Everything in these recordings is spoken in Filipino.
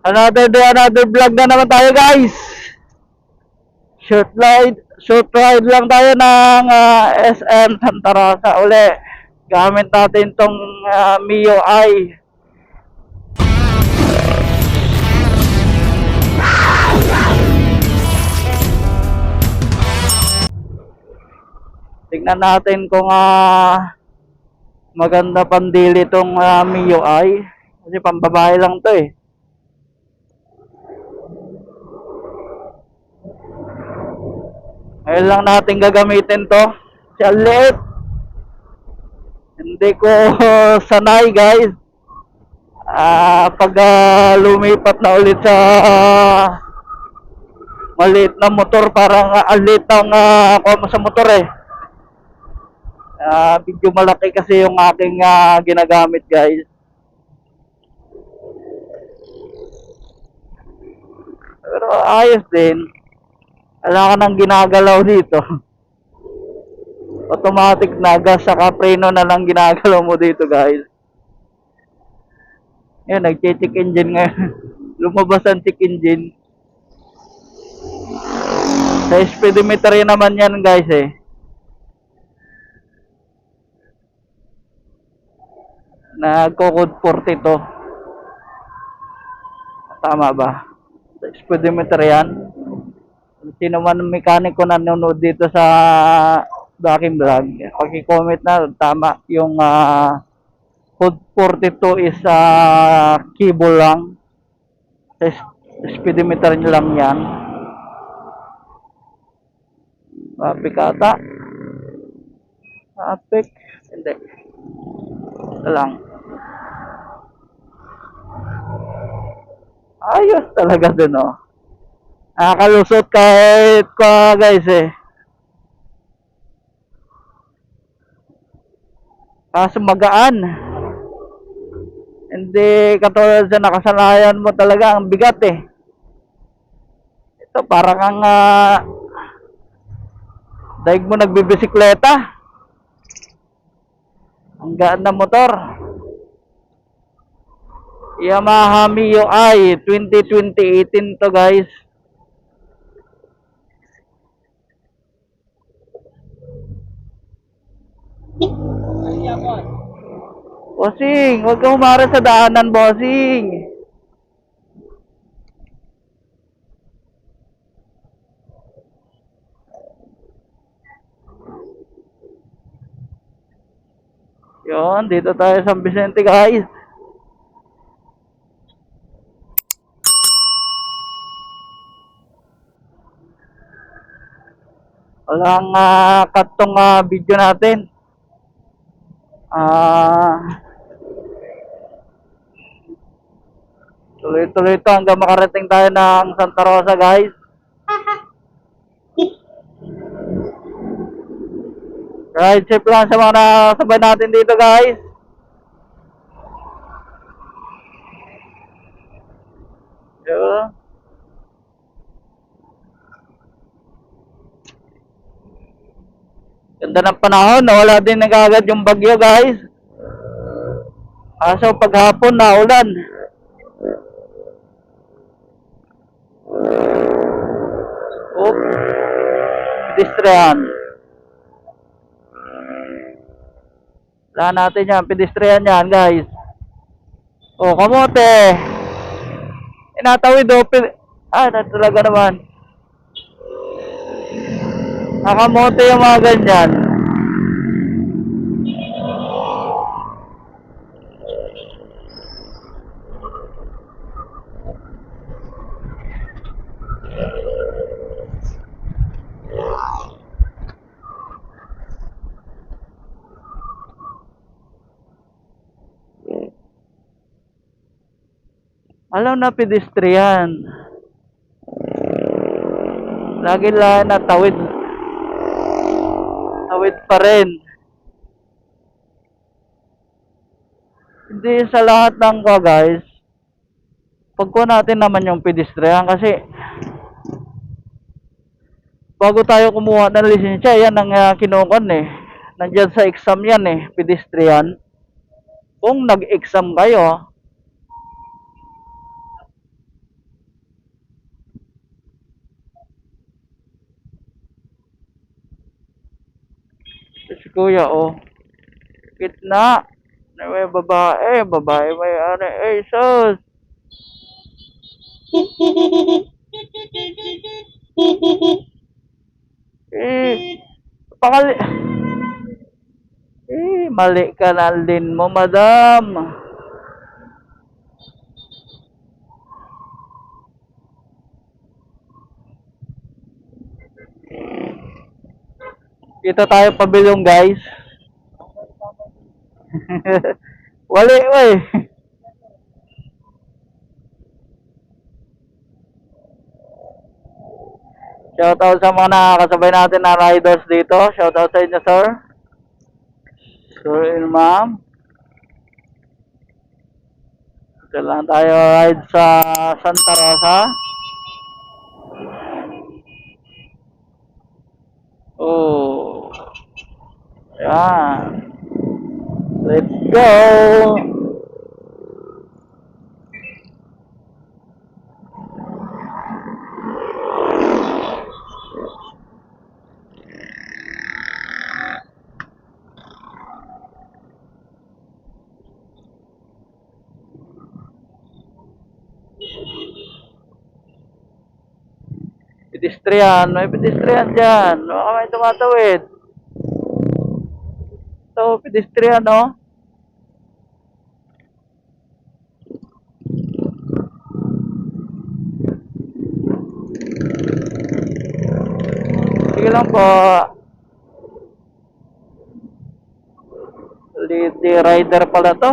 Another day, another vlog na naman tayo, guys. Short ride lang tayo ng SM Santa Rosa uli. Gamit natin tong Mio I. Tignan natin kung maganda pandili tong Mio I. Kasi pambabae lang to eh. Ngayon lang natin gagamitin to. Siya liit. Hindi ko sanay, guys. Pag lumipat na ulit sa maliit na motor, parang alit ang kuha sa motor eh. Medyo malaki kasi yung aking ginagamit, guys. Pero ayos din. Wala ka nang ginagalaw dito. Automatic na gas saka preno na lang ginagalaw mo dito, guys. Yan, nag-check engine ngayon. Lumabas ang check engine. Sa speedometer naman yan, guys eh. Nagko-code 40 to. Tama ba? Sa speedometer yan. Sino man mekaniko na nanonood dito sa aking vlog, pag-comment na tama yung code 42 is cable lang. Sa speedometer nyo lang yan. Traffic ata. Traffic. Hindi. Ito lang. Ayos talaga dun oh. Nakakalusot kahit guys eh. Kaso magaan. Hindi katulad sa nakasanayan mo talaga ang bigat eh. Ito parang ang daig mo nagbibisikleta. Ang gaan na motor. Yamaha Mio I 2018 to, guys. Bossing, huwag kang umara sa daanan, bossing. Yun, dito tayo sa San Vicente, guys. Walang cut tong video natin. Tuloy-tuloy ito hanggang makarating tayo ng Santa Rosa, guys. Ride safe lang sa mga nasabay natin dito, guys. Yo. Ganda ng panahon, nawala din agad yung bagyo, guys. Kaso paghapon naulan. Pedestrian. Wala natin yan, pedestrian yan, guys. Kamote. Inatawid na talaga naman. Nakamote yung mga ganyan. Alam na pedestrian. Lagi lang natawid. Tawid pa rin. Hindi sa lahat ng guys. Pagkuha natin naman yung pedestrian kasi bago tayo kumuha ng lisensya, yan ang kinukon eh. Nandyan sa exam yan eh, pedestrian. Kung nag-exam kayo, kuya, oh. Gitna. May babae. Babae may ano. Eh, sus. Eh, pakali. Mali ka na din mo, madam. Dito tayo pabilong, guys. Wali, wey. Shoutout sa mga nakakasabay natin na riders dito. Shoutout sa inyo, sir. Sir and ma'am. Ito lang tayo ride sa Santa Rosa. Oh. Yan. Let's go. Pedestrian. May pedestrian dyan. Baka may tumatawid. Ito, pedestrian, no? Sige lang po. Lady rider pala to.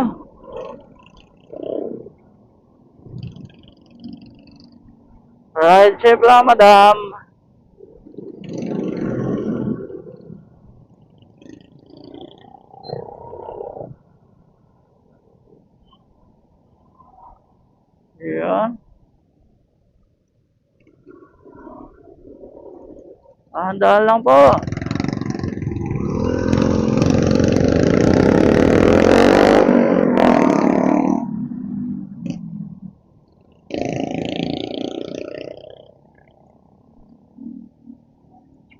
Ride safe lang, madam. Yan. Handaan lang po.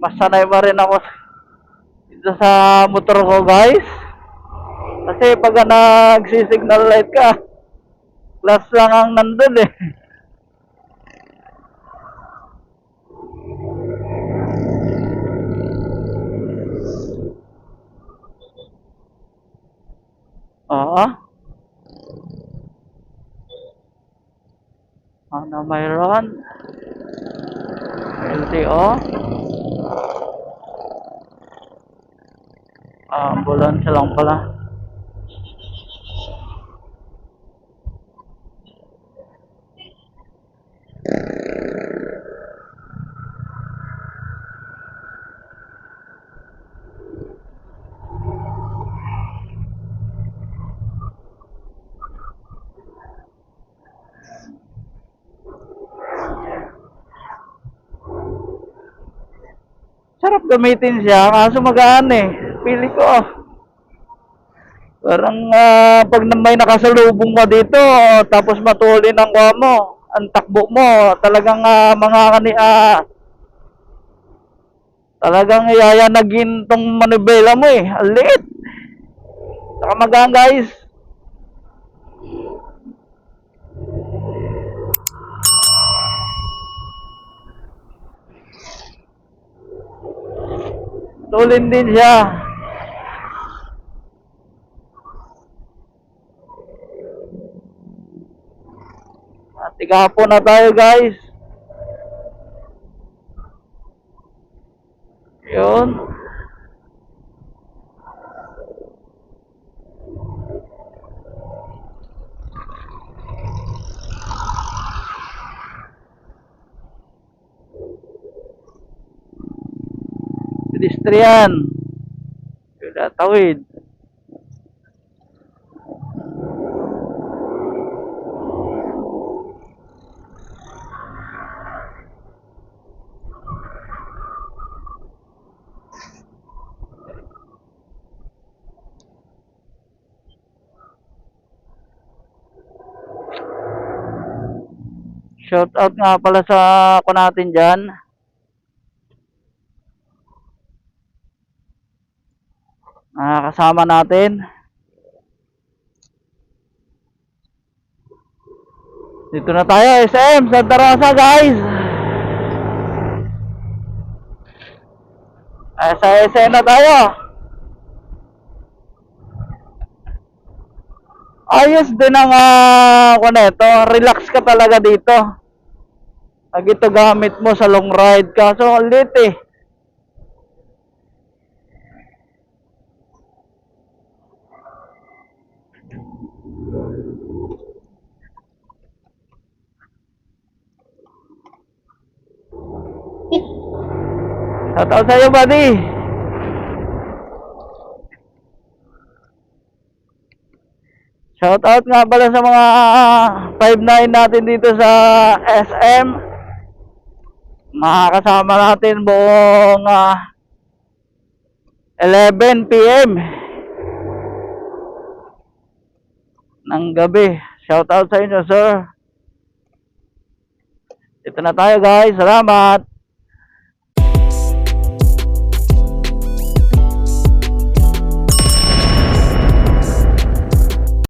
Mas sanay pa rin ako dito sa motor ko, guys. Kasi pag nagsisignal light ka, plus lang ang nandun eh. Oo. Ano mayroon? LTO. Ambulance lang pala. Sarap gamitin siya, kaso magaan eh. Pili ko. Parang pag may nakasalubong mo dito, tapos matulin ang kuha mo, ang takbo mo, talagang talagang yayanagin tong manibela mo eh. Ang liit. Saka magaan, guys. Tulin din siya. Tigapo na tayo, guys. Yun. Pedestrian. Sudah tawid. Shout out nga pala sa ako natin dyan. kasama natin. Dito na tayo, SM Santa Rosa, guys. Sa SM na tayo. Ayos din ang kuneto. Relax ka talaga dito. Pag ito gamit mo sa long ride ka. So, lit eh. Shoutout sa'yo, buddy. Shoutout nga pala sa mga 5'9 natin dito sa SM. Makakasama natin buong 11 PM ng gabi. Shoutout sa inyo, sir. Ito na tayo, guys. Salamat.